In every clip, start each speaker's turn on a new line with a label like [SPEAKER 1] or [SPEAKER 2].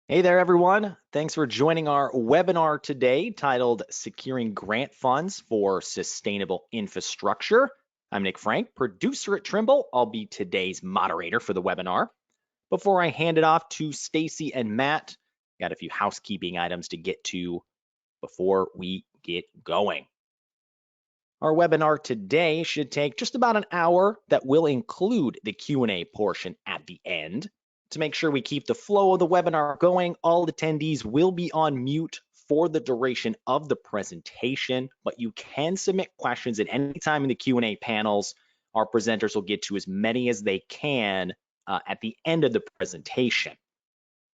[SPEAKER 1] Hey there, everyone. Thanks for joining our webinar today titled Securing Grant Funds for Sustainable Infrastructure. I'm Nick Frank, producer at Trimble. I'll be today's moderator for the webinar. Before I hand it off to Stacy and Matt, got a few housekeeping items to get to before we get going. Our webinar today should take just about an hour. That will include the Q&A portion at the end. To make sure we keep the flow of the webinar going, all attendees will be on mute for the duration of the presentation, but you can submit questions at any time in the Q&A panels. Our presenters will get to as many as they can at the end of the presentation.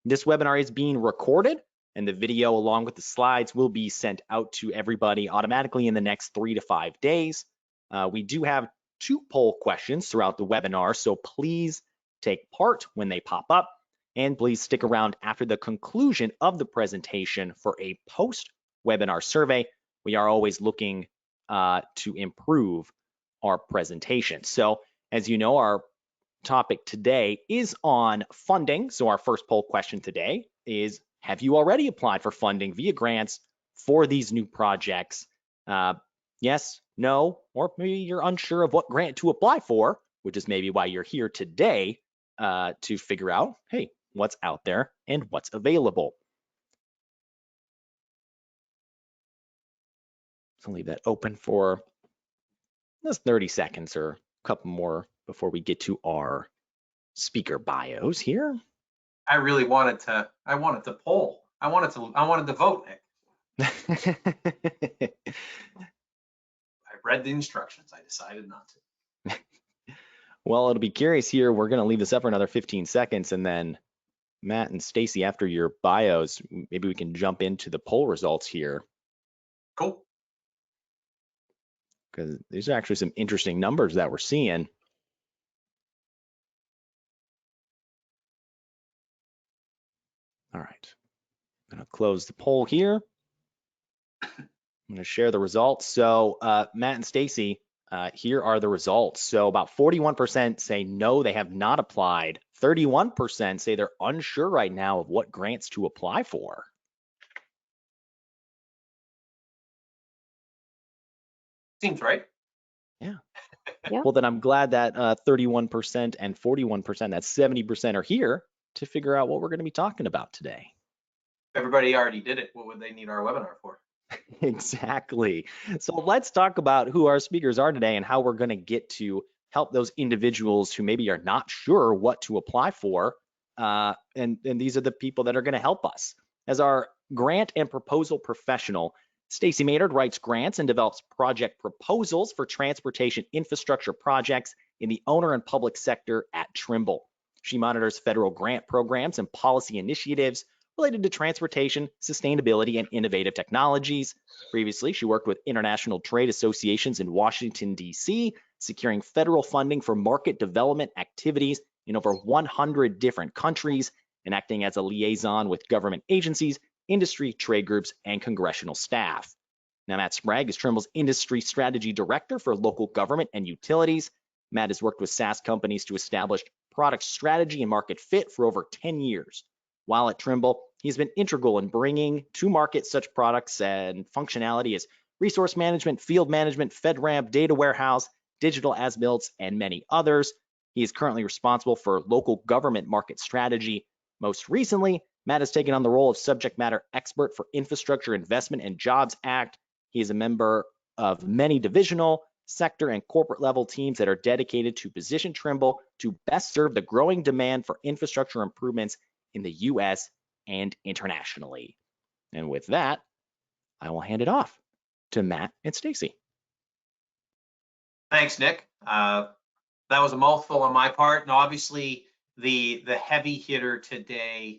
[SPEAKER 1] This webinar is being recorded, and the video along with the slides will be sent out to everybody automatically in the next 3 to 5 days. We do have 2 poll questions throughout the webinar, so please take part when they pop up, and please stick around after the conclusion of the presentation for a post-webinar survey. We are always looking to improve our presentation. So as you know, our topic today is on funding. So our first poll question today is, have you already applied for funding via grants for these new projects? Yes, no, or maybe you're unsure of what grant to apply for, which is maybe why you're here today to figure out, hey, what's out there and what's available. So I'll leave that open for just 30 seconds or a couple more before we get to our speaker bios here.
[SPEAKER 2] I really wanted to. I wanted to poll. I wanted to vote, Nick. I read the instructions. I decided not to.
[SPEAKER 1] Well, it'll be curious here. We're going to leave this up for another 15 seconds, and then Matt and Stacy, after your bios, maybe we can jump into the poll results here.
[SPEAKER 2] Cool.
[SPEAKER 1] Because these are actually some interesting numbers that we're seeing. All right, I'm going to close the poll here. I'm going to share the results. So Matt and Stacy, here are the results. So about 41% say no, they have not applied. 31% say they're unsure right now of what grants to apply for.
[SPEAKER 2] Seems right.
[SPEAKER 1] Yeah. Well, then I'm glad that 31% and 41%, that's 70% are here to figure out what we're going to be talking about today.
[SPEAKER 2] Everybody already did it. What would they need our webinar for?
[SPEAKER 1] Exactly. So let's talk about who our speakers are today and how we're going to get to help those individuals who maybe are not sure what to apply for. And these are the people that are going to help us. As our grant and proposal professional, Stacy Maynard writes grants and develops project proposals for transportation infrastructure projects in the owner and public sector at Trimble. She monitors federal grant programs and policy initiatives related to transportation, sustainability, and innovative technologies. Previously, she worked with international trade associations in Washington, D.C., securing federal funding for market development activities in over 100 different countries, and acting as a liaison with government agencies, industry, trade groups, and congressional staff. Now, Matt Sprague is Trimble's Industry Strategy Director for Local Government and Utilities. Matt has worked with SaaS companies to establish product strategy and market fit for over 10 years. While at Trimble, he's been integral in bringing to market such products and functionality as resource management, field management, FedRAMP, data warehouse, digital as-builts, and many others. He is currently responsible for local government market strategy. Most recently, Matt has taken on the role of subject matter expert for Infrastructure Investment and Jobs Act. He is a member of many divisional, sector, and corporate level teams that are dedicated to position Trimble to best serve the growing demand for infrastructure improvements in the US and internationally. And with that, I will hand it off to Matt and Stacy.
[SPEAKER 2] Thanks, Nick. That was a mouthful on my part, and obviously the heavy hitter today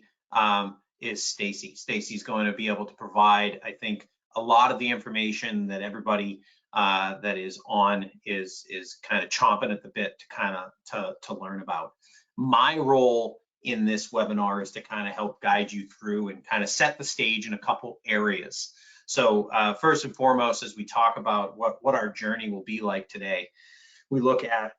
[SPEAKER 2] is Stacy. Stacy's going to be able to provide, I think, a lot of the information that everybody that is on is kind of chomping at the bit to kind of to learn about. My role in this webinar is to kind of help guide you through and kind of set the stage in a couple areas. So first and foremost, as we talk about what our journey will be like today, we look at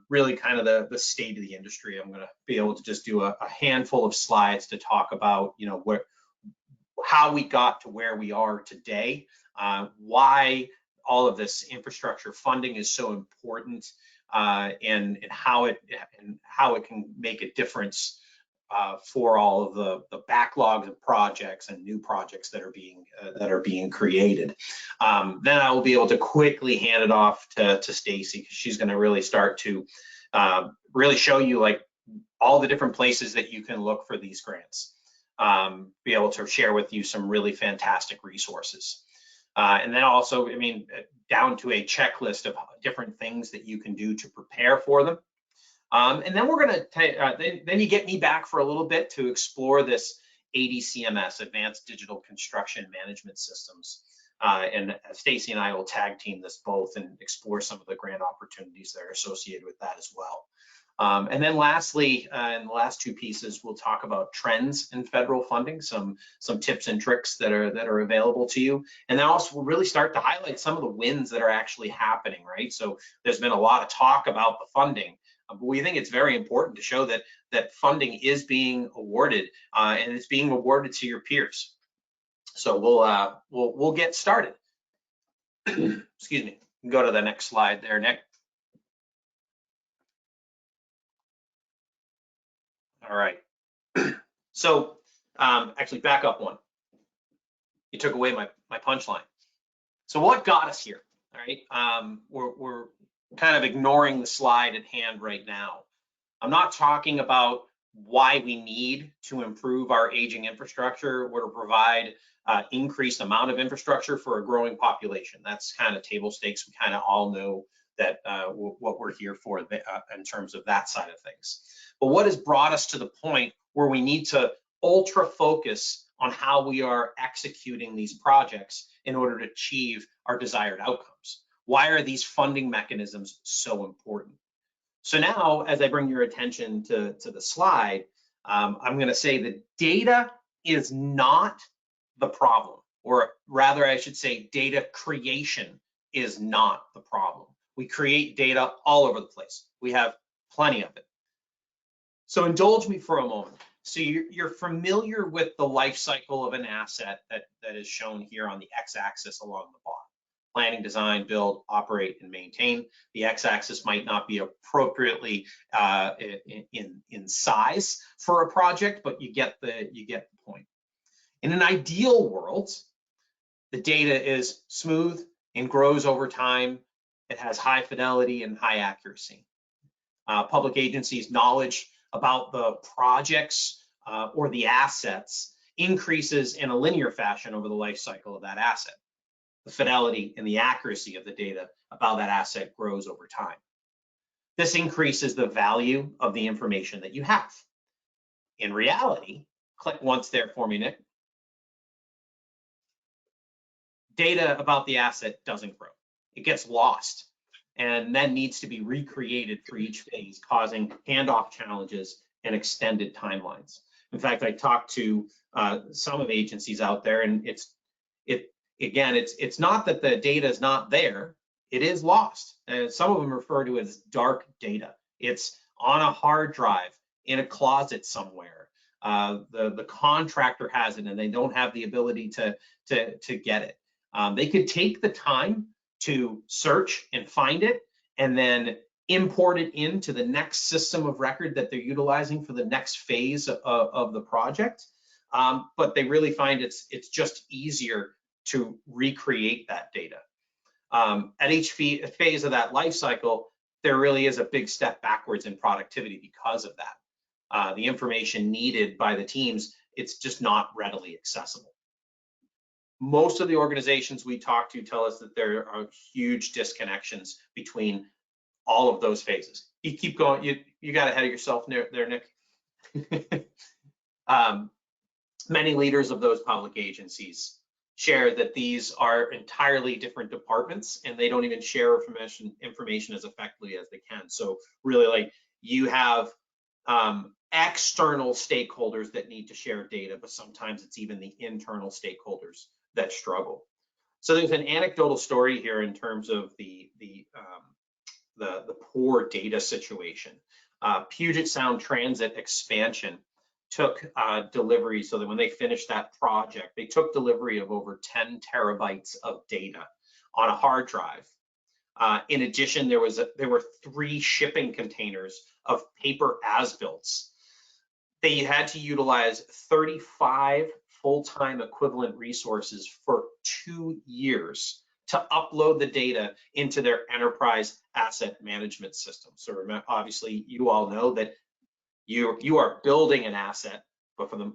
[SPEAKER 2] really kind of the state of the industry. I'm going to be able to just do a handful of slides to talk about, you know, how we got to where we are today, why all of this infrastructure funding is so important, and how it can make a difference for all of the backlogs of projects and new projects that are being created. Then I will be able to quickly hand it off to Stacy, because she's going to really start to really show you like all the different places that you can look for these grants. Be able to share with you some really fantastic resources. And then also, I mean, down to a checklist of different things that you can do to prepare for them. And then we're going to, then you get me back for a little bit to explore this ADCMS, Advanced Digital Construction Management Systems. And Stacy and I will tag team this both and explore some of the grant opportunities that are associated with that as well. And then lastly, in the last two pieces, we'll talk about trends in federal funding, some tips and tricks that are available to you. And then also we'll really start to highlight some of the wins that are actually happening, right? So there's been a lot of talk about the funding, but we think it's very important to show that funding is being awarded, and it's being awarded to your peers. So we'll get started. Excuse me. Go to the next slide there, Nick. All right. So actually back up one. You took away my punchline. So what got us here? All right. We're kind of ignoring the slide at hand right now. I'm not talking about why we need to improve our aging infrastructure or to provide increased amount of infrastructure for a growing population. That's kind of table stakes. We kind of all know that what we're here for in terms of that side of things. But what has brought us to the point where we need to ultra focus on how we are executing these projects in order to achieve our desired outcomes? Why are these funding mechanisms so important? So now, as I bring your attention to the slide, I'm going to say that data is not the problem, or rather I should say data creation is not the problem. We create data all over the place. We have plenty of it. So indulge me for a moment. So you're familiar with the life cycle of an asset that is shown here on the x-axis along the bottom. Planning, design, build, operate, and maintain. The x-axis might not be appropriately in size for a project, but you get the point. In an ideal world, the data is smooth and grows over time. It has high fidelity and high accuracy. Public agencies' knowledge about the projects or the assets increases in a linear fashion over the life cycle of that asset. The fidelity and the accuracy of the data about that asset grows over time. This increases the value of the information that you have. In reality, click once there for me, Nick. Data about the asset doesn't grow. It gets lost and then needs to be recreated for each phase, causing handoff challenges and extended timelines. In fact, I talked to some of agencies out there, and it's not that the data is not there, it is lost. And some of them refer to it as dark data. It's on a hard drive in a closet somewhere. The contractor has it and they don't have the ability to get it. They could take the time to search and find it and then import it into the next system of record that they're utilizing for the next phase of the project. But they really find it's just easier to recreate that data. At each phase of that life cycle, there really is a big step backwards in productivity because of that. The information needed by the teams, it's just not readily accessible. Most of the organizations we talk to tell us that there are huge disconnections between all of those phases. You keep going, you got ahead of yourself there, Nick. Many leaders of those public agencies share that these are entirely different departments and they don't even share information as effectively as they can. So really, like, you have external stakeholders that need to share data, but sometimes it's even the internal stakeholders that struggle. So there's an anecdotal story here in terms of the the poor data situation. Puget Sound Transit expansion took delivery, so that when they finished that project, they took delivery of over 10 terabytes of data on a hard drive. In addition, there were 3 shipping containers of paper as-builts. They had to utilize 35 full-time equivalent resources for 2 years to upload the data into their enterprise asset management system. So remember, obviously, you all know that you are building an asset, but for the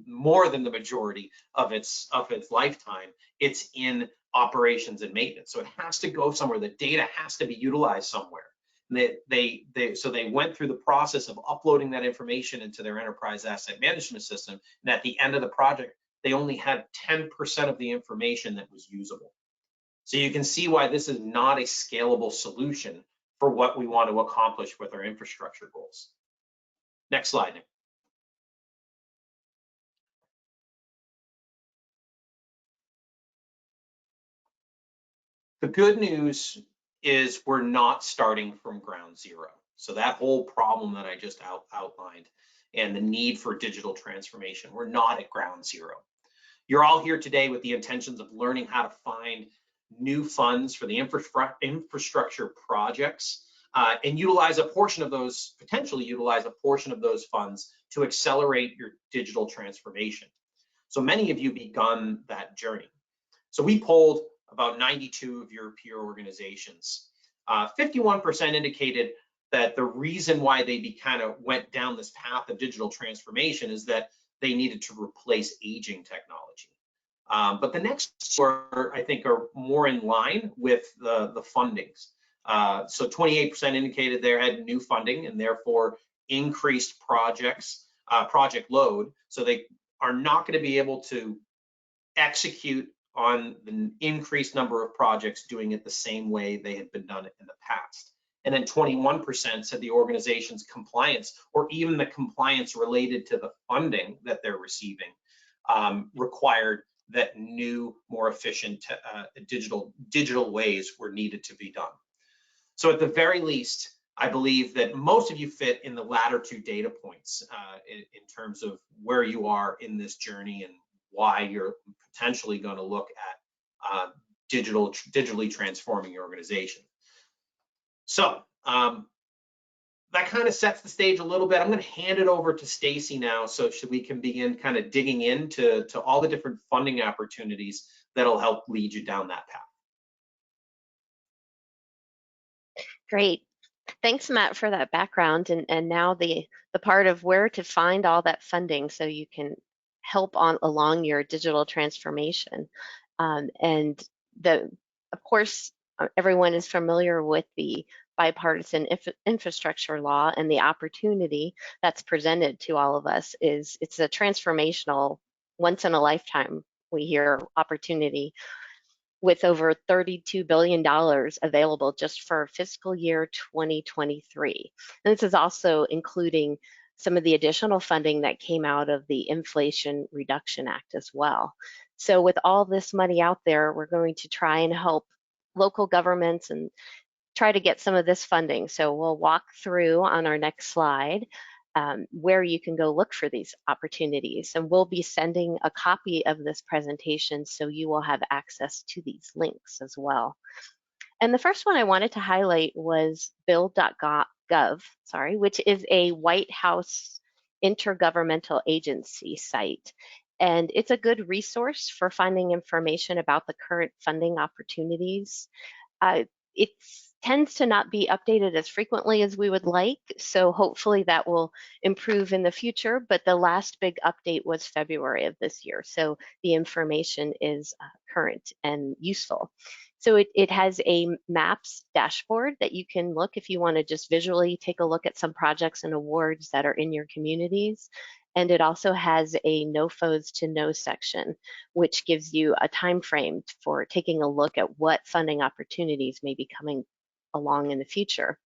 [SPEAKER 2] more than the majority of its lifetime, it's in operations and maintenance. So it has to go somewhere. The data has to be utilized somewhere. So they went through the process of uploading that information into their enterprise asset management system. And at the end of the project, they only had 10% of the information that was usable. So you can see why this is not a scalable solution for what we want to accomplish with our infrastructure goals. Next slide, Nick. The good news is we're not starting from ground zero. So that whole problem that I just outlined and the need for digital transformation, we're not at ground zero. You're all here today with the intentions of learning how to find new funds for the infrastructure projects and utilize a portion of those, potentially utilize a portion of those funds to accelerate your digital transformation. So many of you begun that journey. So we polled about 92 of your peer organizations. 51% indicated that the reason why they kind of went down this path of digital transformation is that they needed to replace aging technology. But the next two are, I think, are more in line with the fundings. So 28% indicated they had new funding and therefore increased project load. So they are not going to be able to execute on the increased number of projects doing it the same way they had been done in the past. And then 21% said the organization's compliance, or even the compliance related to the funding that they're receiving, required that new, more efficient digital ways were needed to be done. So at the very least, I believe that most of you fit in the latter 2 data points in terms of where you are in this journey and why you're potentially going to look at digitally transforming your organization. So that kind of sets the stage a little bit. I'm going to hand it over to Stacy now, so we can begin kind of digging into all the different funding opportunities that'll help lead you down that path.
[SPEAKER 3] Great. Thanks, Matt, for that background. And now the part of where to find all that funding so you can help along your digital transformation. And of course, everyone is familiar with the bipartisan infrastructure law, and the opportunity that's presented to all of us it's a transformational, once in a lifetime, we hear, opportunity, with over $32 billion available just for fiscal year 2023. And this is also including some of the additional funding that came out of the Inflation Reduction Act as well. So with all this money out there, we're going to try and help local governments and try to get some of this funding. So we'll walk through on our next slide where you can go look for these opportunities. And we'll be sending a copy of this presentation so you will have access to these links as well. And the first one I wanted to highlight was build.gov, which is a White House intergovernmental agency site. And it's a good resource for finding information about the current funding opportunities. It tends to not be updated as frequently as we would like, so hopefully that will improve in the future, but the last big update was February of this year, so the information is current and useful. So it has a maps dashboard that you can look if you want to just visually take a look at some projects and awards that are in your communities. And it also has a no foes to no section, which gives you a time frame for taking a look at what funding opportunities may be coming along in the future.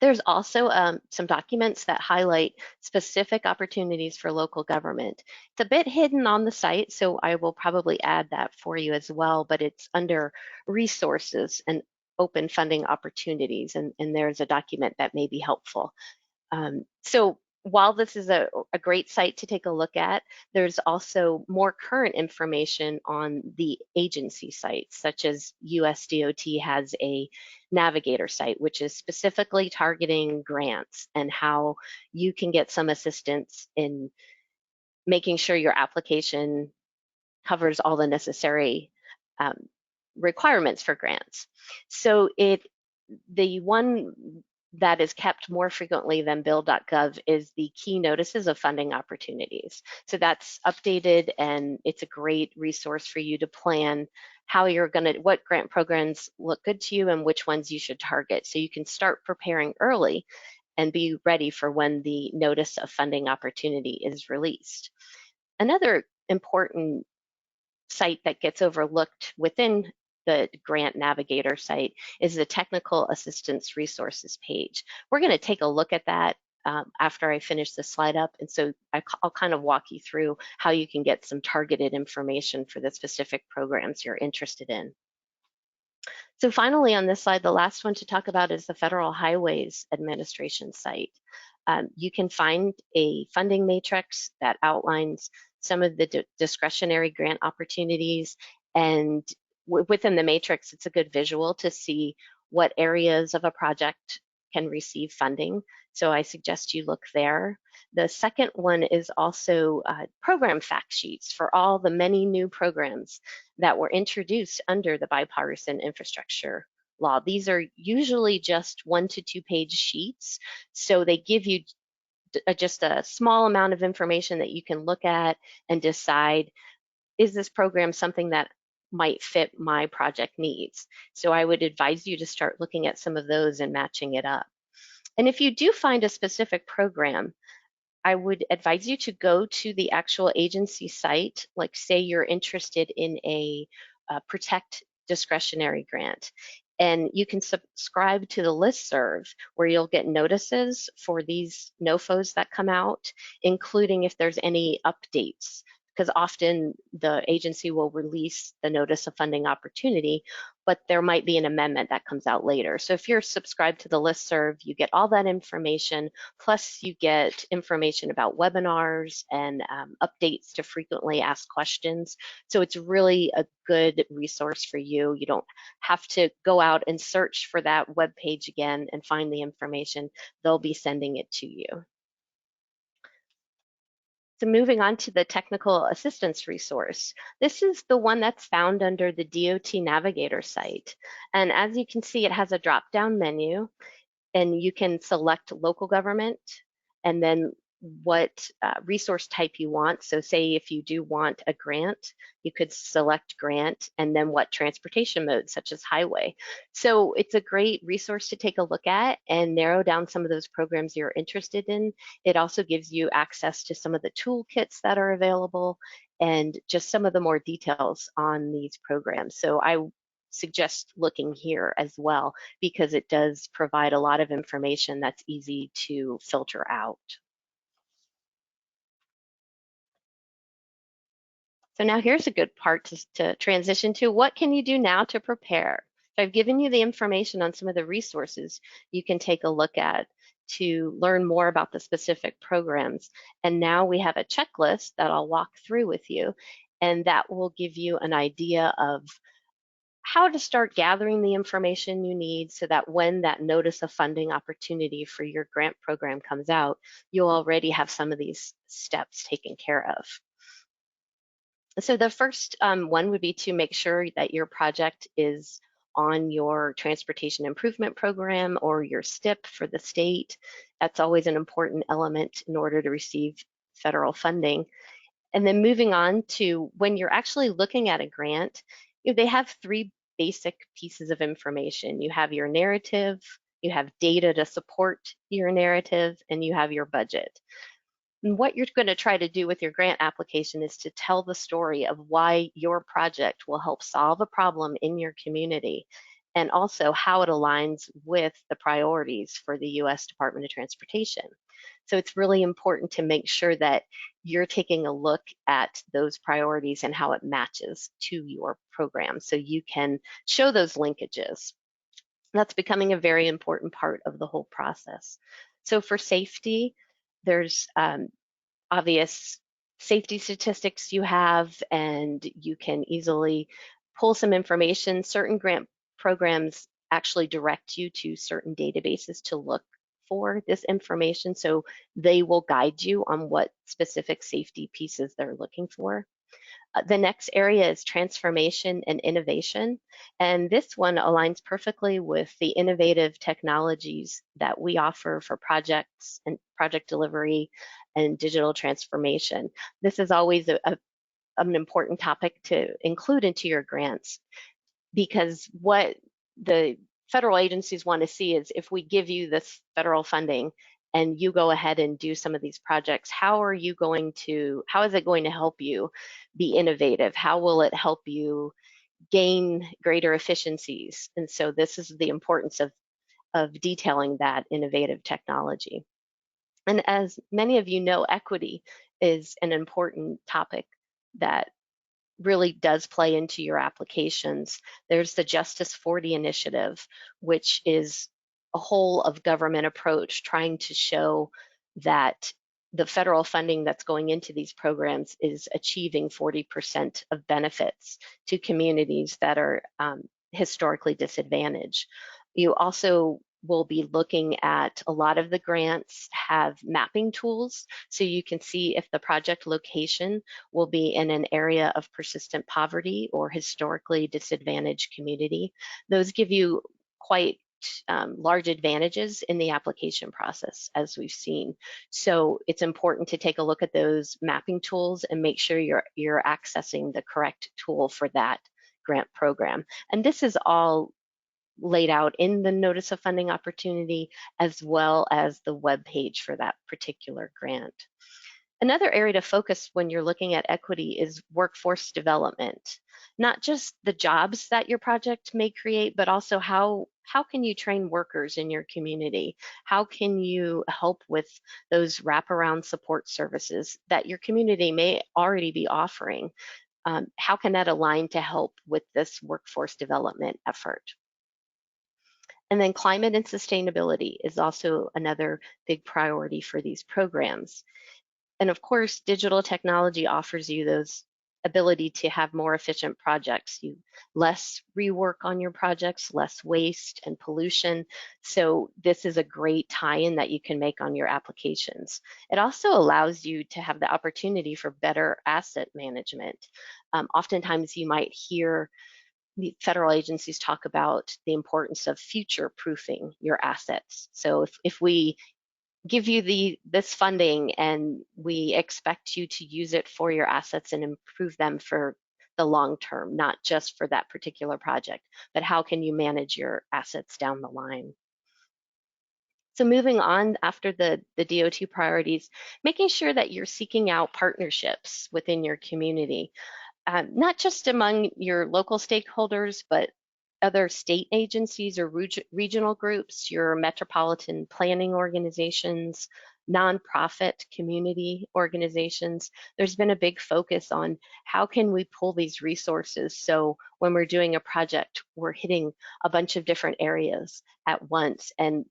[SPEAKER 3] There's also some documents that highlight specific opportunities for local government. It's a bit hidden on the site, so I will probably add that for you as well, but it's under resources and open funding opportunities, and there's a document that may be helpful. So while this is a great site to take a look at, there's also more current information on the agency sites, such as USDOT has a navigator site, which is specifically targeting grants and how you can get some assistance in making sure your application covers all the necessary um, requirements for grants. So the one that is kept more frequently than bill.gov is the key notices of funding opportunities. So that's updated, and it's a great resource for you to plan how you're gonna, what grant programs look good to you and which ones you should target. So you can start preparing early and be ready for when the notice of funding opportunity is released. Another important site that gets overlooked within the Grant Navigator site is the Technical Assistance Resources page. We're going to take a look at that after I finish this slide up, and so I'll kind of walk you through how you can get some targeted information for the specific programs you're interested in. So finally on this slide, the last one to talk about is the Federal Highways Administration site. You can find a funding matrix that outlines some of the discretionary grant opportunities, and within the matrix, it's a good visual to see what areas of a project can receive funding. So I suggest you look there. The second one is also program fact sheets for all the many new programs that were introduced under the bipartisan infrastructure law. These are usually just 1 to 2 page sheets, so they give you just a small amount of information that you can look at and decide, is this program something that might fit my project needs? So I would advise you to start looking at some of those and matching it up. And if you do find a specific program, I would advise you to go to the actual agency site, like say you're interested in a Protect discretionary grant, and you can subscribe to the listserv where you'll get notices for these NOFOs that come out, including if there's any updates, because often the agency will release the notice of funding opportunity, but there might be an amendment that comes out later. So if you're subscribed to the listserv, you get all that information, plus you get information about webinars and updates to frequently asked questions. So it's really a good resource for you. You don't have to go out and search for that web page again and find the information. They'll be sending it to you. So moving on to the technical assistance resource. This is the one that's found under the DOT Navigator site. And as you can see, it has a drop-down menu, and you can select local government and then what resource type you want. So say if you do want a grant, you could select grant and then what transportation mode, such as highway. So it's a great resource to take a look at and narrow down some of those programs you're interested in. It also gives you access to some of the toolkits that are available and just some of the more details on these programs. So I suggest looking here as well, because it does provide a lot of information that's easy to filter out. So now here's a good part to transition to. What can you do now to prepare? So I've given you the information on some of the resources you can take a look at to learn more about the specific programs. And now we have a checklist that I'll walk through with you, and that will give you an idea of how to start gathering the information you need so that when that notice of funding opportunity for your grant program comes out, you'll already have some of these steps taken care of. So the first one would be to make sure that your project is on your transportation improvement program or your STIP for the state. That's always an important element in order to receive federal funding. And then moving on to when you're actually looking at a grant, they have 3 basic pieces of information. You have your narrative, you have data to support your narrative, and you have your budget. And what you're going to try to do with your grant application is to tell the story of why your project will help solve a problem in your community, and also how it aligns with the priorities for the U.S. Department of Transportation. So it's really important to make sure that you're taking a look at those priorities and how it matches to your program so you can show those linkages. That's becoming a very important part of the whole process. So for safety, there's obvious safety statistics you have, and you can easily pull some information. Certain grant programs actually direct you to certain databases to look for this information, so they will guide you on what specific safety pieces they're looking for. The next area is transformation and innovation. And this one aligns perfectly with the innovative technologies that we offer for projects and project delivery and digital transformation. This is always an important topic to include into your grants, because what the federal agencies want to see is, if we give you this federal funding and you go ahead and do some of these projects, how is it going to help you be innovative? How will it help you gain greater efficiencies? And so this is the importance of detailing that innovative technology. And as many of you know, equity is an important topic that really does play into your applications. There's the Justice 40 initiative, which is a whole of government approach trying to show that the federal funding that's going into these programs is achieving 40% of benefits to communities that are historically disadvantaged. You also will be looking at, a lot of the grants have mapping tools, so you can see if the project location will be in an area of persistent poverty or historically disadvantaged community. Those give you quite large advantages in the application process, as we've seen. So it's important to take a look at those mapping tools and make sure you're accessing the correct tool for that grant program. And this is all laid out in the notice of funding opportunity, as well as the web page for that particular grant. Another area to focus when you're looking at equity is workforce development. Not just the jobs that your project may create, but also how can you train workers in your community? How can you help with those wraparound support services that your community may already be offering? How can that align to help with this workforce development effort? And then climate and sustainability is also another big priority for these programs. And of course, digital technology offers you those ability to have more efficient projects, less rework on your projects, less waste and pollution. So this is a great tie-in that you can make on your applications. It also allows you to have the opportunity for better asset management. Oftentimes you might hear the federal agencies talk about the importance of future-proofing your assets. So if we give you this funding and we expect you to use it for your assets and improve them for the long term, not just for that particular project, but how can you manage your assets down the line? So moving on, after the DOT priorities, making sure that you're seeking out partnerships within your community. Not just among your local stakeholders, but other state agencies or regional groups, your metropolitan planning organizations, nonprofit community organizations. There's been a big focus on how can we pull these resources, so when we're doing a project, we're hitting a bunch of different areas at once and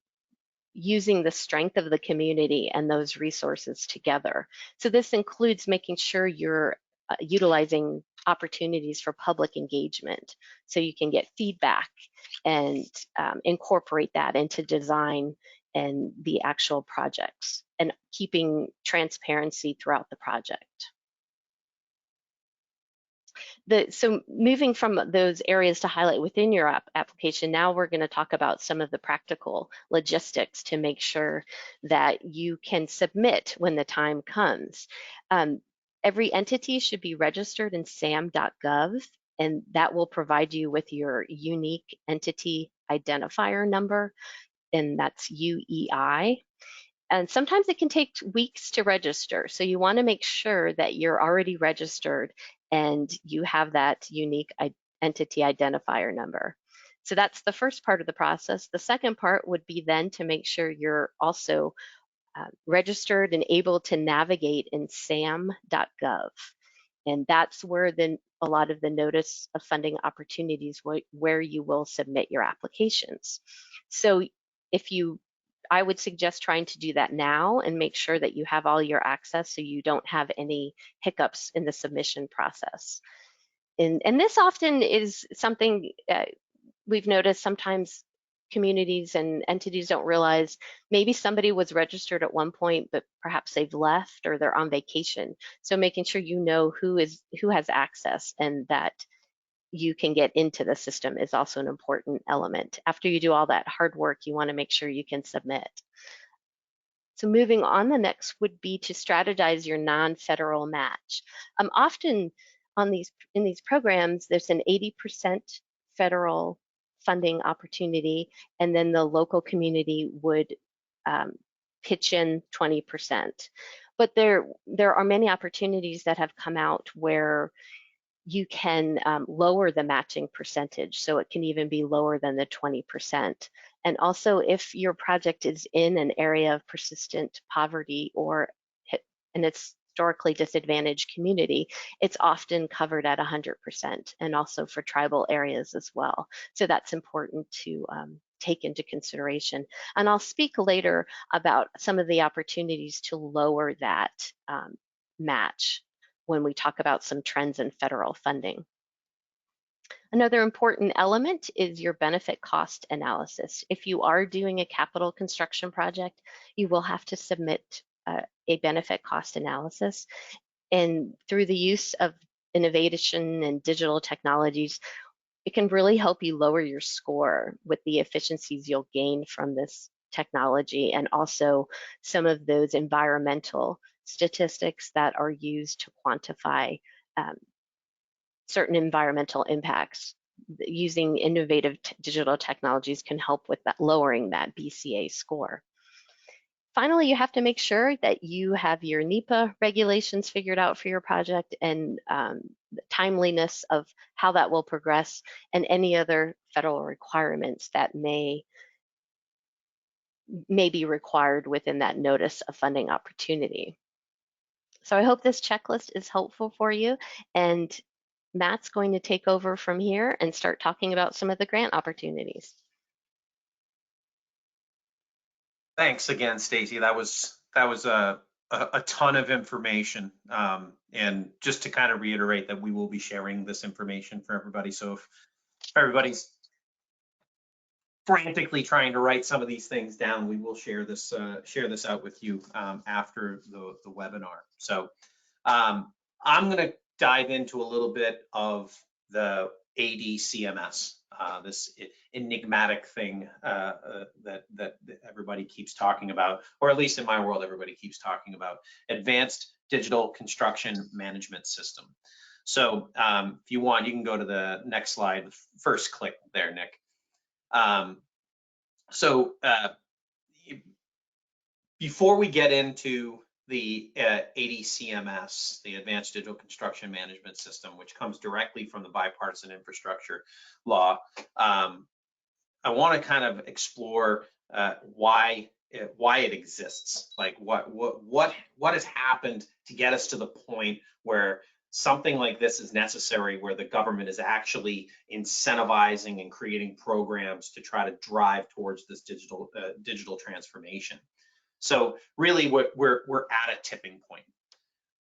[SPEAKER 3] using the strength of the community and those resources together. So this includes making sure you're utilizing opportunities for public engagement, so you can get feedback and incorporate that into design and the actual projects, and keeping transparency throughout the project. So moving from those areas to highlight within your application, now we're going to talk about some of the practical logistics to make sure that you can submit when the time comes. Every entity should be registered in sam.gov, and that will provide you with your unique entity identifier number, and that's UEI. And sometimes it can take weeks to register. So you want to make sure that you're already registered and you have that unique entity identifier number. So that's the first part of the process. The second part would be then to make sure you're also registered and able to navigate in sam.gov. And that's where a lot of the notice of funding opportunities where you will submit your applications. So I would suggest trying to do that now and make sure that you have all your access so you don't have any hiccups in the submission process. And this often is something we've noticed sometimes communities and entities don't realize. Maybe somebody was registered at one point, but perhaps they've left or they're on vacation. So making sure you know who has access and that you can get into the system is also an important element. After you do all that hard work, you want to make sure you can submit. So moving on, the next would be to strategize your non-federal match. Often in these programs, there's an 80% federal funding opportunity, and then the local community would pitch in 20%. But there are many opportunities that have come out where you can lower the matching percentage, so it can even be lower than the 20%. And also, if your project is in an area of persistent poverty or an historically disadvantaged community, it's often covered at 100%, and also for tribal areas as well. So that's important to take into consideration. And I'll speak later about some of the opportunities to lower that match when we talk about some trends in federal funding. Another important element is your benefit cost analysis. If you are doing a capital construction project, you will have to submit a benefit cost analysis. And through the use of innovation and digital technologies, it can really help you lower your score with the efficiencies you'll gain from this technology, and also some of those environmental statistics that are used to quantify certain environmental impacts. Using innovative digital technologies can help with that, lowering that BCA score. Finally, you have to make sure that you have your NEPA regulations figured out for your project, and the timeliness of how that will progress, and any other federal requirements that may be required within that notice of funding opportunity. So I hope this checklist is helpful for you, and Matt's going to take over from here and start talking about some of the grant opportunities.
[SPEAKER 2] Thanks again, Stacy. That was a ton of information. And just to kind of reiterate that we will be sharing this information for everybody. So if everybody's frantically trying to write some of these things down, we will share this out with you after the webinar. So I'm going to dive into a little bit of the ADCMS, this enigmatic thing that everybody keeps talking about, or at least in my world, everybody keeps talking about, Advanced Digital Construction Management System. So if you want, you can go to the next slide. First click there, Nick. Before we get into the ADCMS, the Advanced Digital Construction Management System, which comes directly from the Bipartisan Infrastructure Law, I want to kind of explore why it exists. Like what has happened to get us to the point where something like this is necessary, where the government is actually incentivizing and creating programs to try to drive towards this digital transformation. So really, we're at a tipping point.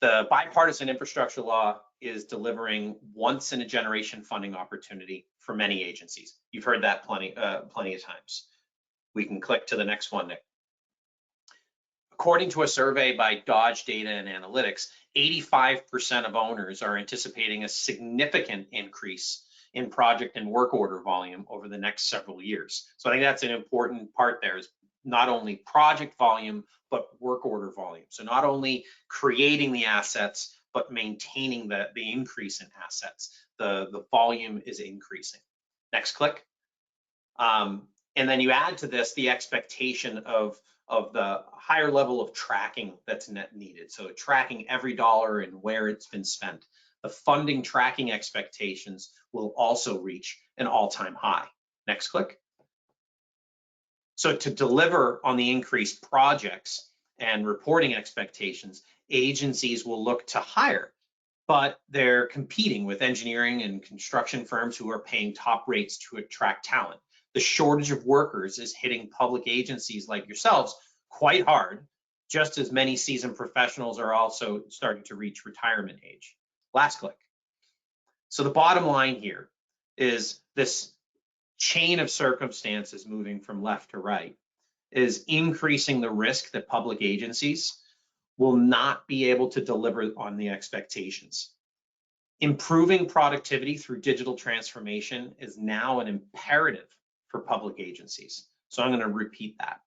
[SPEAKER 2] The Bipartisan Infrastructure Law is delivering once in a generation funding opportunity for many agencies. You've heard that plenty of times. We can click to the next one, Nick. According to a survey by Dodge Data and Analytics, 85% of owners are anticipating a significant increase in project and work order volume over the next several years. So I think that's an important part there, is not only project volume, but work order volume. So not only creating the assets, but maintaining the increase in assets. The volume is increasing. Next click. And then you add to this the expectation of the higher level of tracking that's needed. So tracking every dollar and where it's been spent. The funding tracking expectations will also reach an all-time high. Next click. So to deliver on the increased projects and reporting expectations, agencies will look to hire but they're competing with engineering and construction firms who are paying top rates to attract talent. The shortage of workers is hitting public agencies like yourselves quite hard, just as many seasoned professionals are also starting to reach retirement age. Last click. So the bottom line here is this chain of circumstances moving from left to right is increasing the risk that public agencies will not be able to deliver on the expectations. Improving productivity through digital transformation is now an imperative for public agencies. So I'm going to repeat that.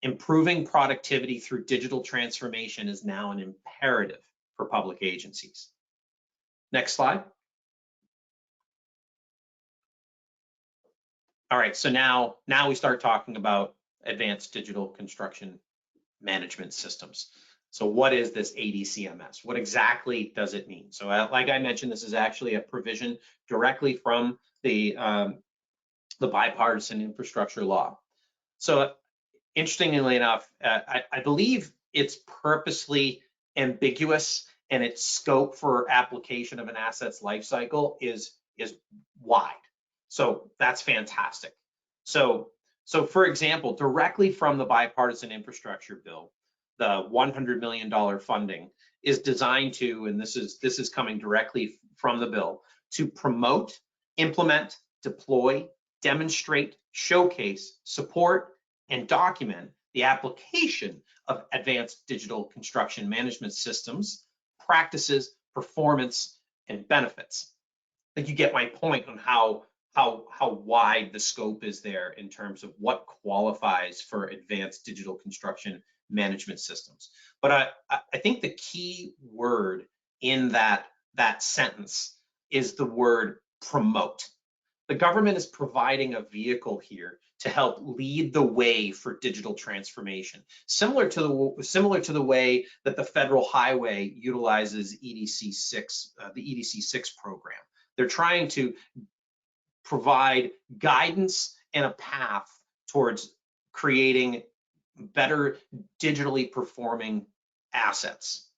[SPEAKER 2] Improving productivity through digital transformation is now an imperative for public agencies. Next slide. All right, so now we start talking about advanced digital construction management systems. So what is this ADCMS? What exactly does it mean? So like I mentioned, this is actually a provision directly from the bipartisan infrastructure law. So interestingly enough, I believe it's purposely ambiguous, and its scope for application of an asset's life cycle is wide. So that's fantastic. So for example, directly from the bipartisan infrastructure bill, the $100 million funding is designed to, and this is coming directly from the bill, to promote, implement, deploy, demonstrate, showcase, support, and document the application of advanced digital construction management systems, practices, performance, and benefits. I think you get my point on how wide the scope is there in terms of what qualifies for advanced digital construction management systems. But I think the key word in that sentence is the word promote. The government is providing a vehicle here to help lead the way for digital transformation, similar to the way that the federal highway utilizes EDC 6, the EDC 6 program. They're trying to provide guidance and a path towards creating better digitally performing assets.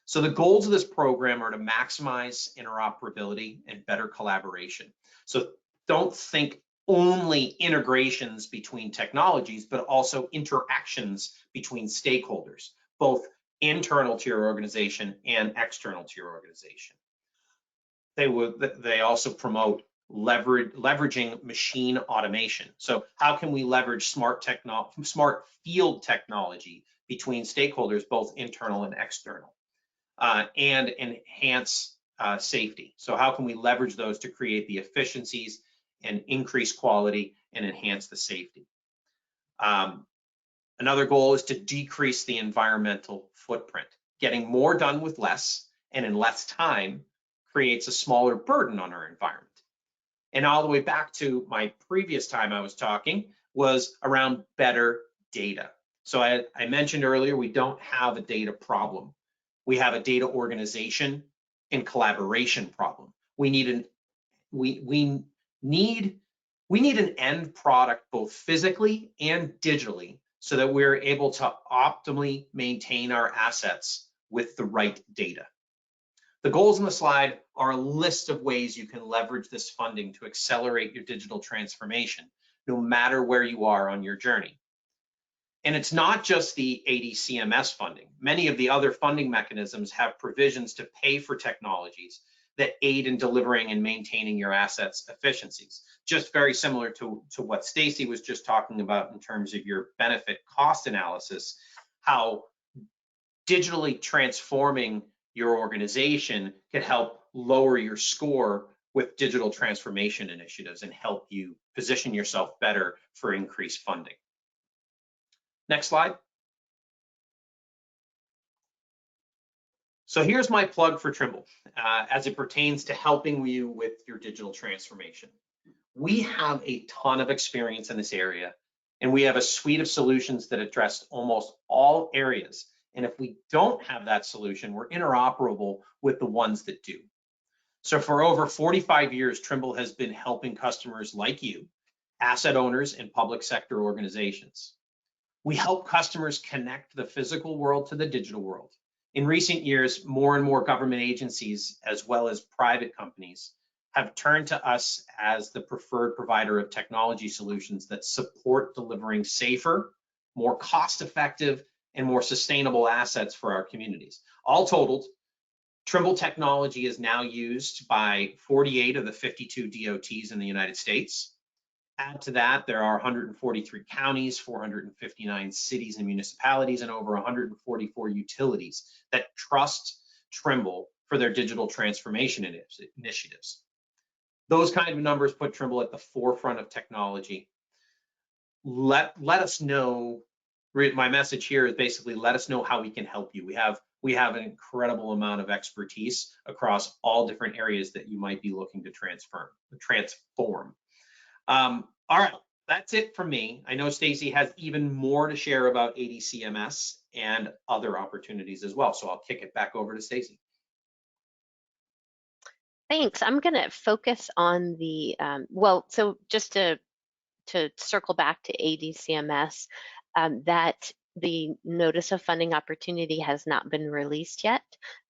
[SPEAKER 2] So the goals of this program are to maximize interoperability and better collaboration. So don't think only integrations between technologies, but also interactions between stakeholders, both internal to your organization and external to your organization. They also promote leveraging machine automation. So how can we leverage smart field technology between stakeholders, both internal and external, and enhance safety? So how can we leverage those to create the efficiencies and increase quality and enhance the safety? Another goal is to decrease the environmental footprint. Getting more done with less and in less time creates a smaller burden on our environment. And all the way back to my previous time I was talking was around better data. So I mentioned earlier, we don't have a data problem. We have a data organization and collaboration problem. We need an end product both physically and digitally so that we're able to optimally maintain our assets with the right data. The goals on the slide are a list of ways you can leverage this funding to accelerate your digital transformation, no matter where you are on your journey. And it's not just the ADCMS funding. Many of the other funding mechanisms have provisions to pay for technologies that aid in delivering and maintaining your assets' efficiencies. Just very similar to what Stacy was just talking about in terms of your benefit cost analysis, how digitally transforming your organization can help lower your score with digital transformation initiatives and help you position yourself better for increased funding. Next slide. So here's my plug for Trimble as it pertains to helping you with your digital transformation. We have a ton of experience in this area, and we have a suite of solutions that address almost all areas. And if we don't have that solution, we're interoperable with the ones that do. So for over 45 years, Trimble has been helping customers like you, asset owners and public sector organizations. We help customers connect the physical world to the digital world, In recent years, more and more government agencies, as well as private companies, have turned to us as the preferred provider of technology solutions that support delivering safer, more cost-effective, and more sustainable assets for our communities. All totaled, Trimble technology is now used by 48 of the 52 DOTs in the United States. Add to that, there are 143 counties, 459 cities and municipalities, and over 144 utilities that trust Trimble for their digital transformation initiatives. Those kind of numbers put Trimble at the forefront of technology. Let us know. My message here is basically let us know how we can help you. We have an incredible amount of expertise across all different areas that you might be looking to transform. All right, that's it from me. I know Stacy has even more to share about ADCMS and other opportunities as well, so I'll kick it back over to Stacy.
[SPEAKER 3] Thanks. I'm going to focus on the, so just to circle back to ADCMS, that the notice of funding opportunity has not been released yet.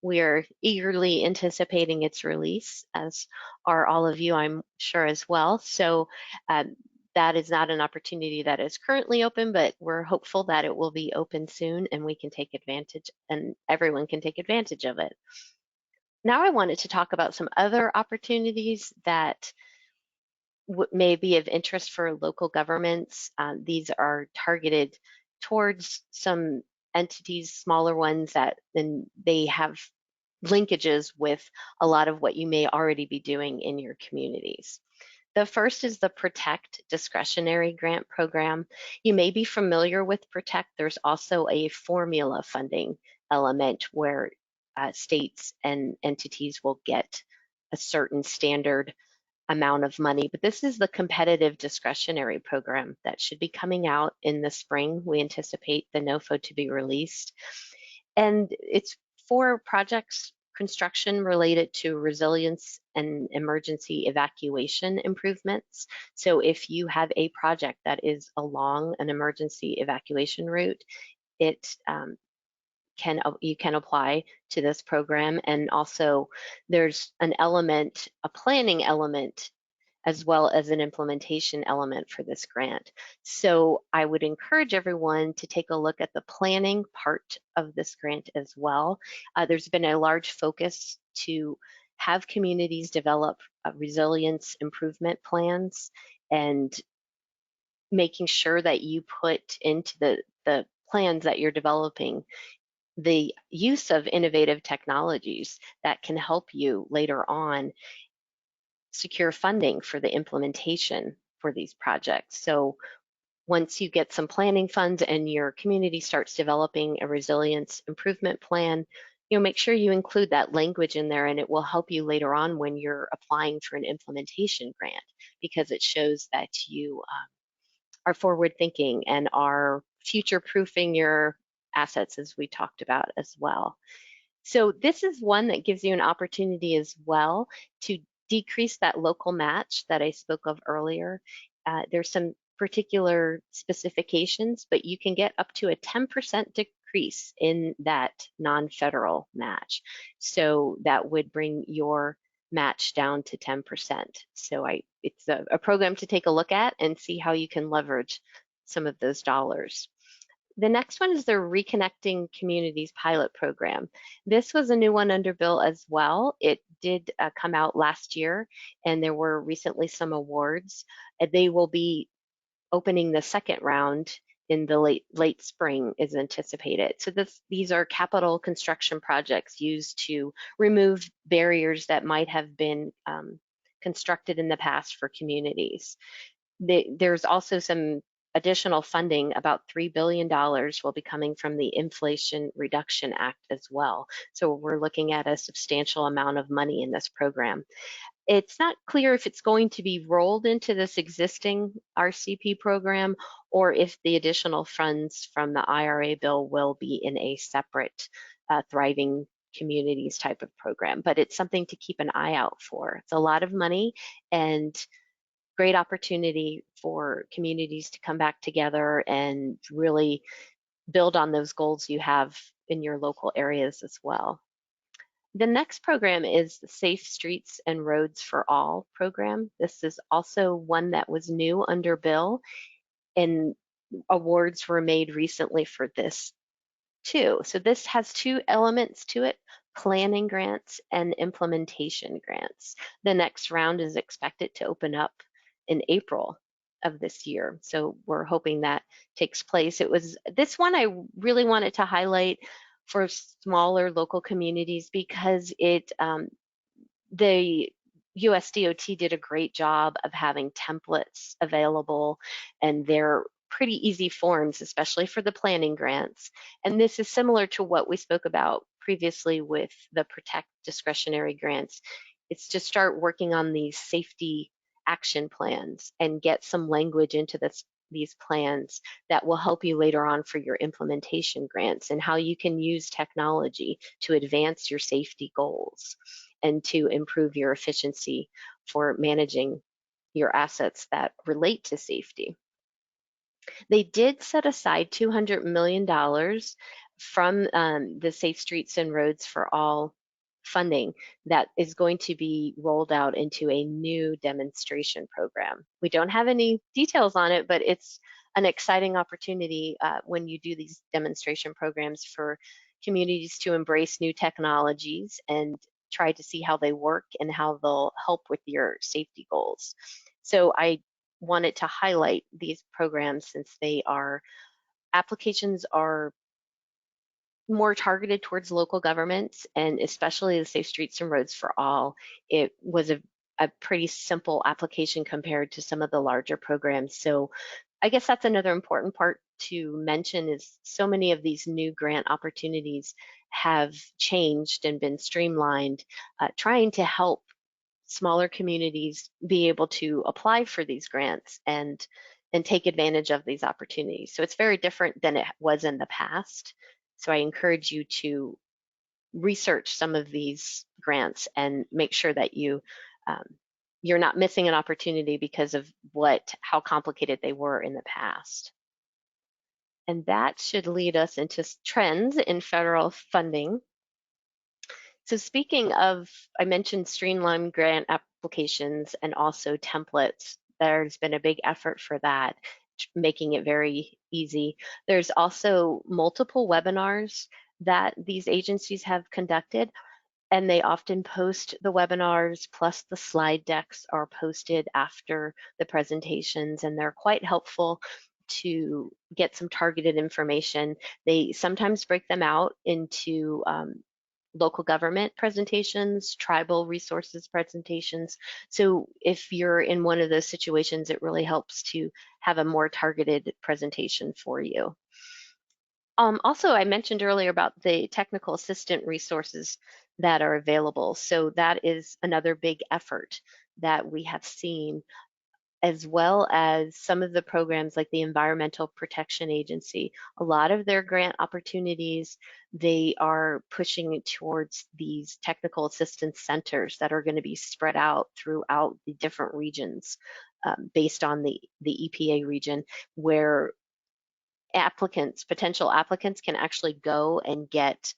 [SPEAKER 3] We're eagerly anticipating its release, as are all of you, I'm sure, as well. So that is not an opportunity that is currently open, but we're hopeful that it will be open soon and we can take advantage, and everyone can take advantage of it. Now I wanted to talk about some other opportunities that may be of interest for local governments. These are targeted towards some entities, smaller ones, that then they have linkages with a lot of what you may already be doing in your communities. The first is the Protect Discretionary Grant Program. You may be familiar with Protect. There's also a formula funding element where states and entities will get a certain standard amount of money, but this is the competitive discretionary program that should be coming out in the spring. We anticipate the NOFO to be released, and it's for projects construction related to resilience and emergency evacuation improvements. So if you have a project that is along an emergency evacuation route, you can apply to this program. And also there's an element, a planning element, as well as an implementation element for this grant. So I would encourage everyone to take a look at the planning part of this grant as well. There's been a large focus to have communities develop resilience improvement plans, and making sure that you put into the plans that you're developing the use of innovative technologies that can help you later on secure funding for the implementation for these projects. So once you get some planning funds and your community starts developing a resilience improvement plan, make sure you include that language in there, and it will help you later on when you're applying for an implementation grant, because it shows that you are forward thinking and are future proofing your assets, as we talked about as well. So this is one that gives you an opportunity as well to decrease that local match that I spoke of earlier. There's some particular specifications, but you can get up to a 10% decrease in that non-federal match. So that would bring your match down to 10%. So it's a program to take a look at and see how you can leverage some of those dollars. The next one is the Reconnecting Communities pilot program. This was a new one under bill as well. It did come out last year, and there were recently some awards. They will be opening the second round in the late spring is anticipated. So these are capital construction projects used to remove barriers that might have been constructed in the past for communities. There's also some additional funding, about $3 billion will be coming from the Inflation Reduction Act as well. So we're looking at a substantial amount of money in this program. It's not clear if it's going to be rolled into this existing RCP program, or if the additional funds from the IRA bill will be in a separate Thriving Communities type of program. But it's something to keep an eye out for. It's a lot of money and great opportunity for communities to come back together and really build on those goals you have in your local areas as well. The next program is the Safe Streets and Roads for All program. This is also one that was new under bill, and awards were made recently for this too. So this has two elements to it: planning grants and implementation grants. The next round is expected to open up in April of this year. So we're hoping that takes place. It was this one I really wanted to highlight for smaller local communities because the USDOT did a great job of having templates available, and they're pretty easy forms, especially for the planning grants. And this is similar to what we spoke about previously with the Protect discretionary grants. It's to start working on these safety action plans and get some language into these plans that will help you later on for your implementation grants, and how you can use technology to advance your safety goals and to improve your efficiency for managing your assets that relate to safety. They did set aside $200 million from the Safe Streets and Roads for All funding that is going to be rolled out into a new demonstration program. We don't have any details on it, but it's an exciting opportunity when you do these demonstration programs for communities to embrace new technologies and try to see how they work and how they'll help with your safety goals. So I wanted to highlight these programs since applications are more targeted towards local governments, and especially the Safe Streets and Roads for All. It was a pretty simple application compared to some of the larger programs. So I guess that's another important part to mention, is so many of these new grant opportunities have changed and been streamlined, trying to help smaller communities be able to apply for these grants and take advantage of these opportunities. So it's very different than it was in the past. So I encourage you to research some of these grants and make sure that you're not missing an opportunity because of how complicated they were in the past. And that should lead us into trends in federal funding. So speaking of, I mentioned streamlined grant applications and also templates. There's been a big effort for that, making it very easy. There's also multiple webinars that these agencies have conducted, and they often post the webinars, plus the slide decks are posted after the presentations, and they're quite helpful to get some targeted information. They sometimes break them out into local government presentations, tribal resources presentations. So if you're in one of those situations, it really helps to have a more targeted presentation for you. Also, I mentioned earlier about the technical assistant resources that are available. So that is another big effort that we have seen, as well as some of the programs like the Environmental Protection Agency. A lot of their grant opportunities, they are pushing towards these technical assistance centers that are going to be spread out throughout the different regions based on the EPA region, where potential applicants can actually go and get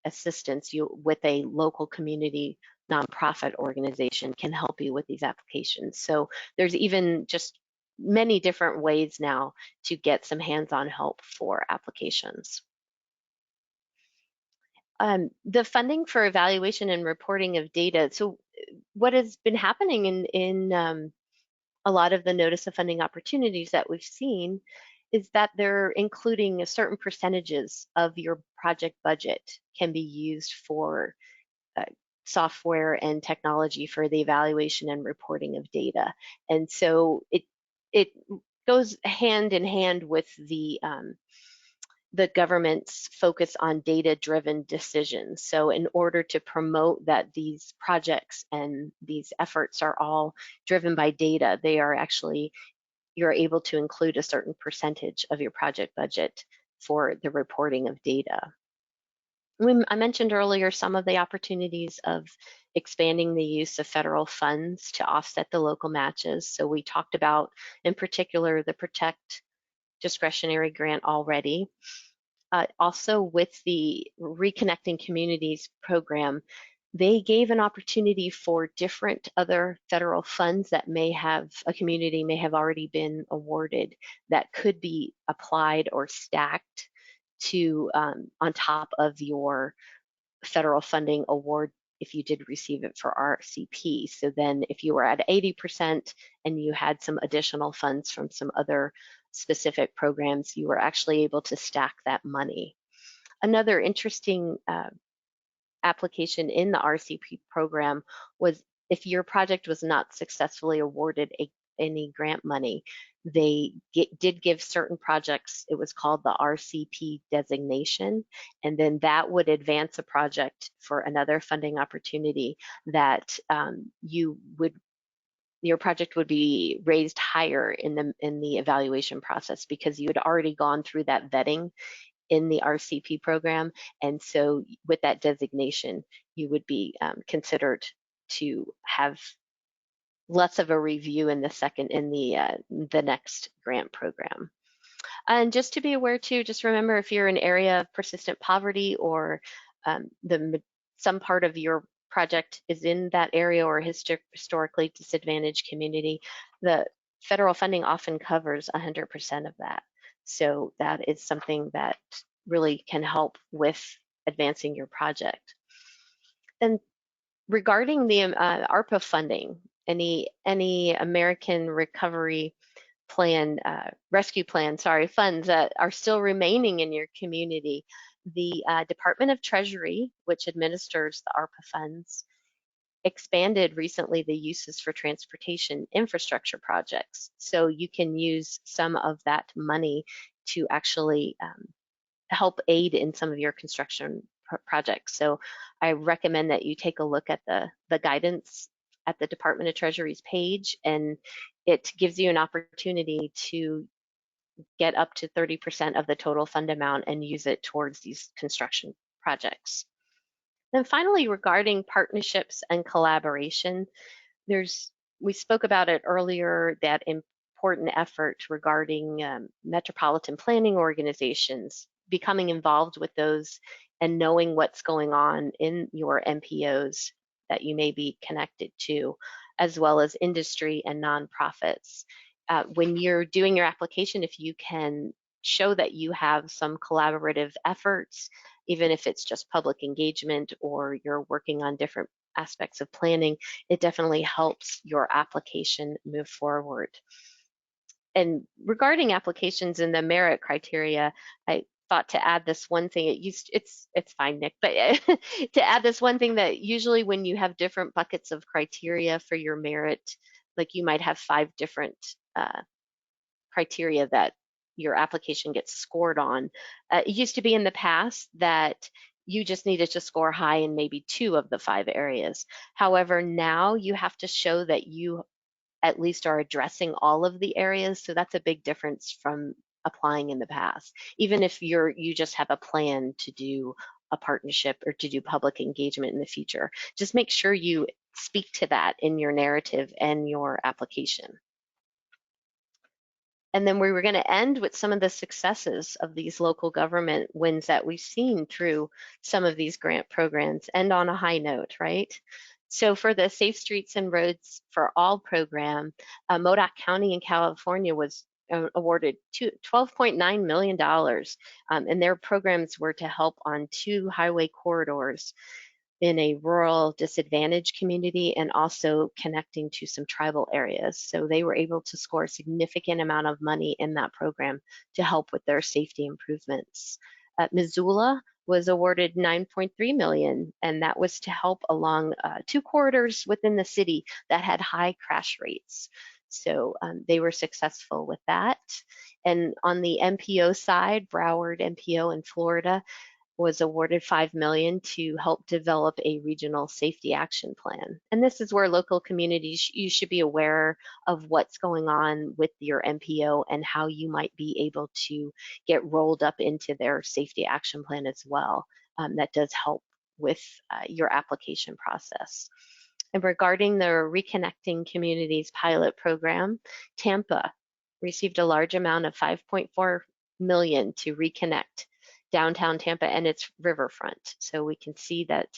[SPEAKER 3] assistance. With a local community nonprofit organization can help you with these applications. So there's even just many different ways now to get some hands-on help for applications. The funding for evaluation and reporting of data. So what has been happening in a lot of the notice of funding opportunities that we've seen is that they're including a certain percentages of your project budget can be used for software and technology for the evaluation and reporting of data. And so it goes hand in hand with the government's focus on data-driven decisions. So in order to promote that these projects and these efforts are all driven by data, you're able to include a certain percentage of your project budget for the reporting of data. I mentioned earlier some of the opportunities of expanding the use of federal funds to offset the local matches. So we talked about, in particular, the Protect discretionary grant already. also with the Reconnecting Communities program, they gave an opportunity for different other federal funds that a community may have already been awarded that could be applied or stacked to on top of your federal funding award if you did receive it for RCP. So then if you were at 80% and you had some additional funds from some other specific programs, you were actually able to stack that money. Another interesting application in the RCP program was if your project was not successfully awarded any grant money, they did give certain projects, it was called the RCP designation, and then that would advance a project for another funding opportunity that your project would be raised higher in the evaluation process because you had already gone through that vetting in the RCP program. And so with that designation, you would be considered to have less of a review in the next grant program. And just to be aware too, just remember if you're in an area of persistent poverty or some part of your project is in that area or historically disadvantaged community, the federal funding often covers 100% of that. So that is something that really can help with advancing your project. And regarding the ARPA funding, any American Recovery Plan, Rescue Plan, funds that are still remaining in your community, the Department of Treasury, which administers the ARPA funds, expanded recently the uses for transportation infrastructure projects. So you can use some of that money to actually help aid in some of your construction projects. So I recommend that you take a look at the guidance at the Department of Treasury's page, and it gives you an opportunity to get up to 30% of the total fund amount and use it towards these construction projects. Then finally, regarding partnerships and collaboration, we spoke about it earlier, that important effort regarding metropolitan planning organizations, becoming involved with those and knowing what's going on in your MPOs that you may be connected to, as well as industry and nonprofits. When you're doing your application, if you can show that you have some collaborative efforts, even if it's just public engagement or you're working on different aspects of planning, it definitely helps your application move forward. And regarding applications and the merit criteria, I thought to add this one thing. It's fine, Nick, but to add this one thing, that usually when you have different buckets of criteria for your merit, like you might have 5 different criteria that your application gets scored on. It used to be in the past that you just needed to score high in maybe 2 of the 5 areas. However, now you have to show that you at least are addressing all of the areas. So that's a big difference from applying in the past. Even if you just have a plan to do a partnership or to do public engagement in the future, just make sure you speak to that in your narrative and your application. And then we were going to end with some of the successes of these local government wins that we've seen through some of these grant programs, and on a high note, right? So for the Safe Streets and Roads for All program, Modoc County in California was awarded $12.9 million, and their programs were to help on 2 highway corridors in a rural disadvantaged community and also connecting to some tribal areas. So they were able to score a significant amount of money in that program to help with their safety improvements. Missoula was awarded $9.3 million, and that was to help along 2 corridors within the city that had high crash rates. So they were successful with that. And on the MPO side, Broward MPO in Florida was awarded $5 million to help develop a regional safety action plan. And this is where local communities, you should be aware of what's going on with your MPO and how you might be able to get rolled up into their safety action plan as well. That does help with your application process. And regarding the Reconnecting Communities pilot program, Tampa received a large amount of $5.4 million to reconnect downtown Tampa and its riverfront. So we can see that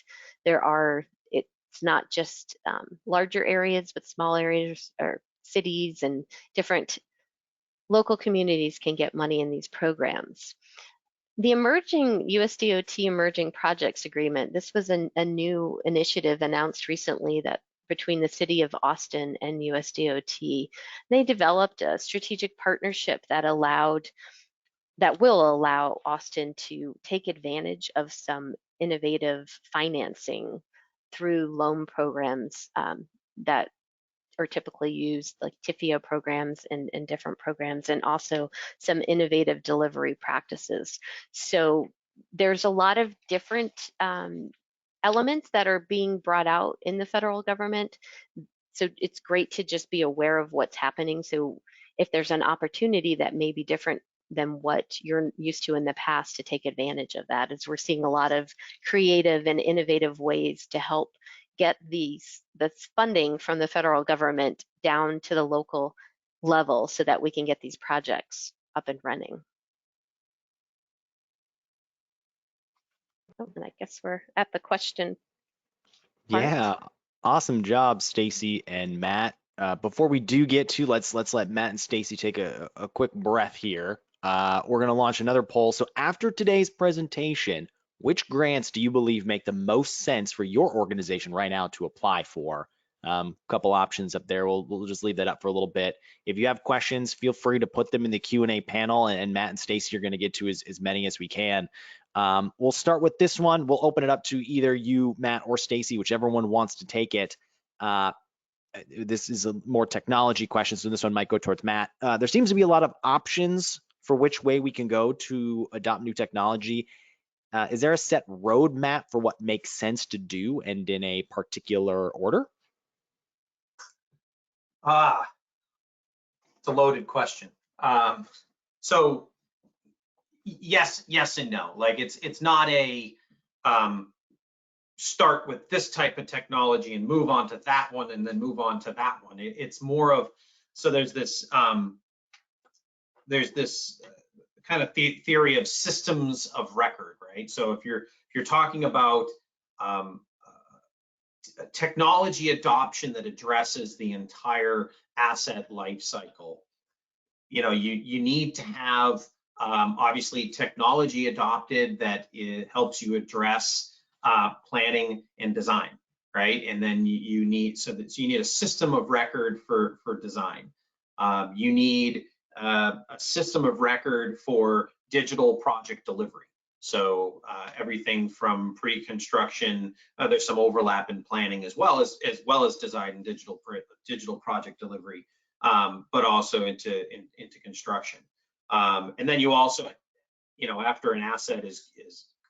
[SPEAKER 3] it's not just larger areas, but small areas or cities and different local communities can get money in these programs. The emerging USDOT Emerging Projects Agreement, this was a new initiative announced recently that between the city of Austin and USDOT. They developed a strategic partnership that will allow Austin to take advantage of some innovative financing through loan programs that are typically used, like TIFIA programs and different programs, and also some innovative delivery practices. So there's a lot of different elements that are being brought out in the federal government. So it's great to just be aware of what's happening. So if there's an opportunity that may be different than what you're used to in the past, to take advantage of that, as we're seeing a lot of creative and innovative ways to help get this funding from the federal government down to the local level so that we can get these projects up and running. Oh, and I guess we're at the question part.
[SPEAKER 1] Yeah, awesome job, Stacy and Matt. Before we do get to, let's let Matt and Stacy take a quick breath here. We're going to launch another poll. So after today's presentation, which grants do you believe make the most sense for your organization right now to apply for? Couple options up there. We'll just leave that up for a little bit. If you have questions, feel free to put them in the Q&A panel, and Matt and Stacy are going to get to as many as we can. We'll start with this one. We'll open it up to either you, Matt, or Stacy, whichever one wants to take it. This is a more technology question, so this one might go towards Matt. There seems to be a lot of options for which way we can go to adopt new technology. Is there a set roadmap for what makes sense to do and in a particular order?
[SPEAKER 2] It's a loaded question. So yes and no. Like it's not a start with this type of technology and move on to that one and then move on to that one. It's more of, so there's this kind of theory of systems of record, right? So if you're talking about technology adoption that addresses the entire asset life cycle, you need to have obviously technology adopted that helps you address planning and design, right? And then you need a system of record for design. You need a system of record for digital project delivery. So everything from pre-construction, there's some overlap in planning as well as design and digital project delivery, but also into construction. And then you also, after an asset is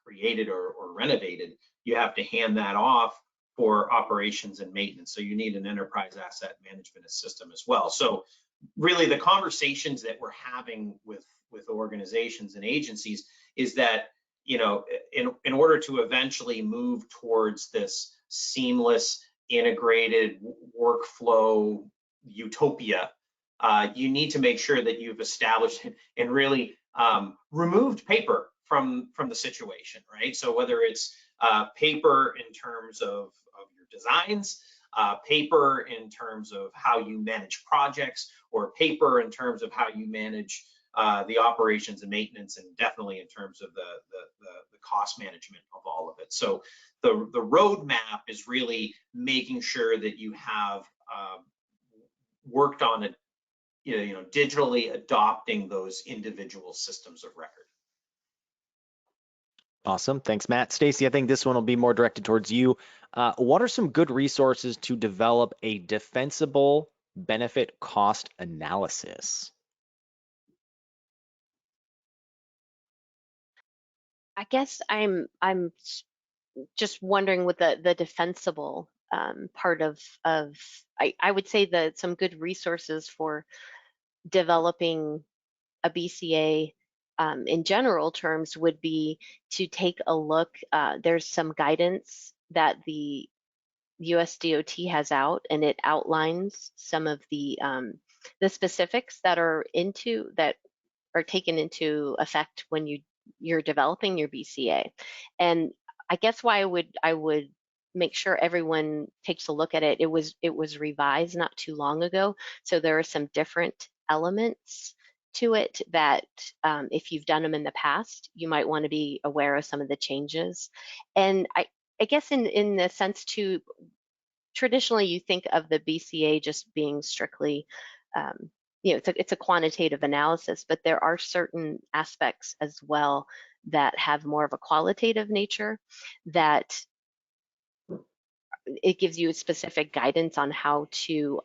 [SPEAKER 2] created or renovated, you have to hand that off for operations and maintenance. So you need an enterprise asset management system as well. So really the conversations that we're having with organizations and agencies is that, in order to eventually move towards this seamless integrated workflow utopia, you need to make sure that you've established and really removed paper from the situation, right? So whether it's paper in terms of your designs, paper in terms of how you manage projects, or paper in terms of how you manage the operations and maintenance, and definitely in terms of the cost management of all of it. So the roadmap is really making sure that you have worked on it, digitally adopting those individual systems of record.
[SPEAKER 1] Awesome. Thanks, Matt. Stacy, I think this one will be more directed towards you. What are some good resources to develop a defensible benefit cost analysis?
[SPEAKER 3] I guess I'm just wondering with the defensible part of I would say that some good resources for developing a BCA in general terms would be to take a look. There's some guidance that the USDOT has out, and it outlines some of the specifics that are taken into effect when you you're developing your BCA. And I guess why I would make sure everyone takes a look at it. It was revised not too long ago, so there are some different elements to it that if you've done them in the past, you might want to be aware of some of the changes. And I guess in the sense too, traditionally you think of the BCA just being strictly, it's a quantitative analysis, but there are certain aspects as well that have more of a qualitative nature, that it gives you specific guidance on how to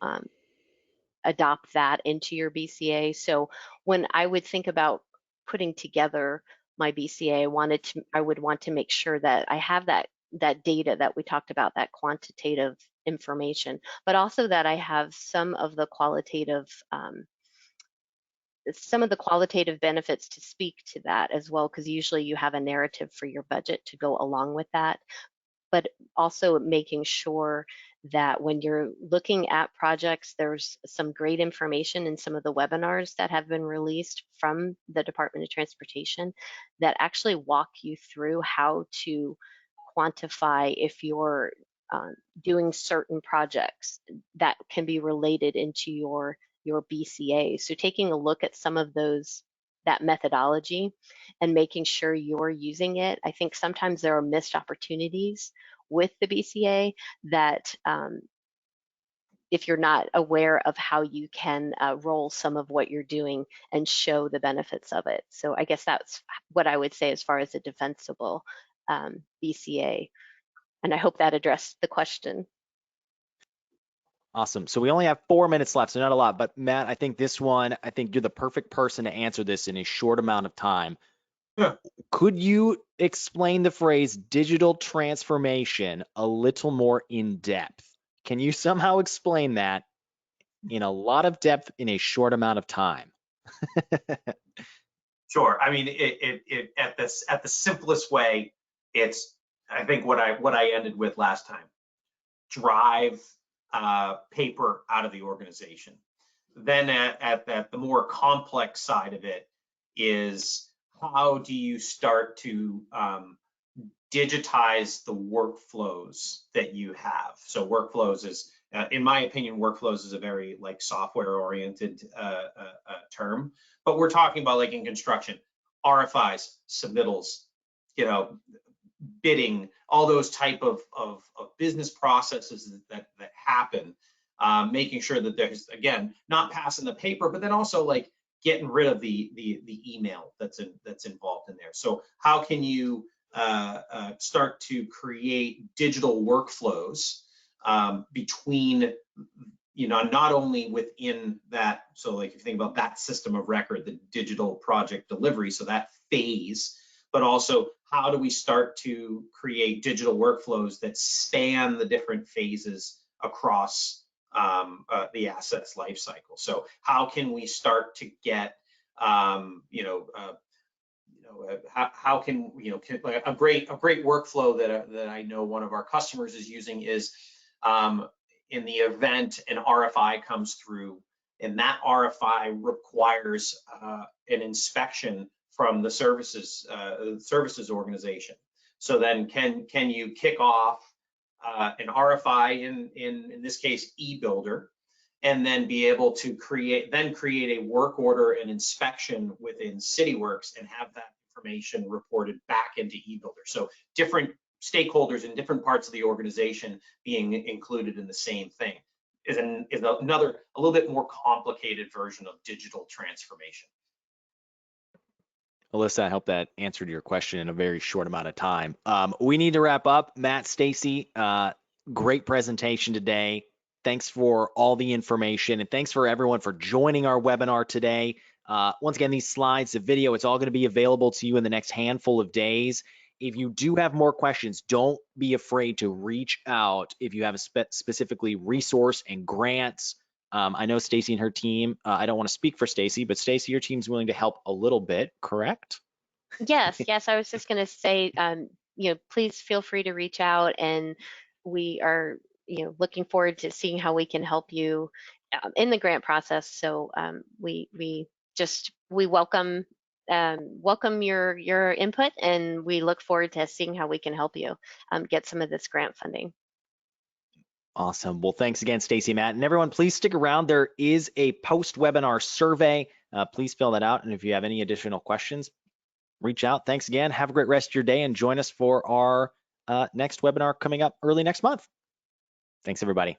[SPEAKER 3] adopt that into your BCA. So when I would think about putting together my BCA, I would want to make sure that I have that data that we talked about, that quantitative information, but also that I have some of the qualitative benefits to speak to that as well, because usually you have a narrative for your budget to go along with that. But also making sure that when you're looking at projects, there's some great information in some of the webinars that have been released from the Department of Transportation that actually walk you through how to quantify if you're doing certain projects that can be related into your BCA. So taking a look at some of that methodology and making sure you're using it. I think sometimes there are missed opportunities with the BCA that if you're not aware of how you can roll some of what you're doing and show the benefits of it. So I guess that's what I would say as far as a defensible BCA. And I hope that addressed the question.
[SPEAKER 1] Awesome. So we only have 4 minutes left, so not a lot. But Matt, I think you're the perfect person to answer this in a short amount of time.
[SPEAKER 2] Yeah.
[SPEAKER 1] Could you explain the phrase digital transformation a little more in depth? Can you somehow explain that in a lot of depth in a short amount of time?
[SPEAKER 2] Sure. I mean, it at the simplest way, it's, I think what I ended with last time: drive paper out of the organization. Then at the more complex side of it is, how do you start to digitize the workflows that you have? So workflows is, in my opinion, workflows is a very like software oriented term, but we're talking about, like in construction, RFIs, submittals, you know, bidding, all those type of business processes that happen, making sure that there's, again, not passing the paper, but then also like getting rid of the email that's involved in there. So how can you start to create digital workflows between, not only within that, so like if you think about that system of record, the digital project delivery, so that phase, but also how do we start to create digital workflows that span the different phases across the asset's life cycle? So how can we start to get, how can, like a great workflow that I know one of our customers is using is, in the event an RFI comes through, and that RFI requires an inspection from the services organization. So then can you kick off an RFI in this case eBuilder, and then be able to create a work order and inspection within CityWorks and have that information reported back into eBuilder. So different stakeholders in different parts of the organization being included in the same thing is another, a little bit more complicated version of digital transformation.
[SPEAKER 1] Alyssa, I hope that answered your question in a very short amount of time. We need to wrap up. Matt, Stacy, great presentation today. Thanks for all the information, and thanks for everyone for joining our webinar today. Once again, these slides, the video, it's all going to be available to you in the next handful of days. If you do have more questions, don't be afraid to reach out if you have specifically resource and grants. I know Stacy and her team, I don't want to speak for Stacy, but Stacy, your team's willing to help a little bit, correct?
[SPEAKER 3] Yes, I was just going to say, please feel free to reach out, and we are, looking forward to seeing how we can help you in the grant process. So we welcome welcome your input, and we look forward to seeing how we can help you get some of this grant funding.
[SPEAKER 1] Awesome. Well, thanks again, Stacy, Matt, and everyone. Please stick around. There is a post-webinar survey. Please fill that out, and if you have any additional questions, reach out. Thanks again. Have a great rest of your day, and join us for our next webinar coming up early next month. Thanks, everybody.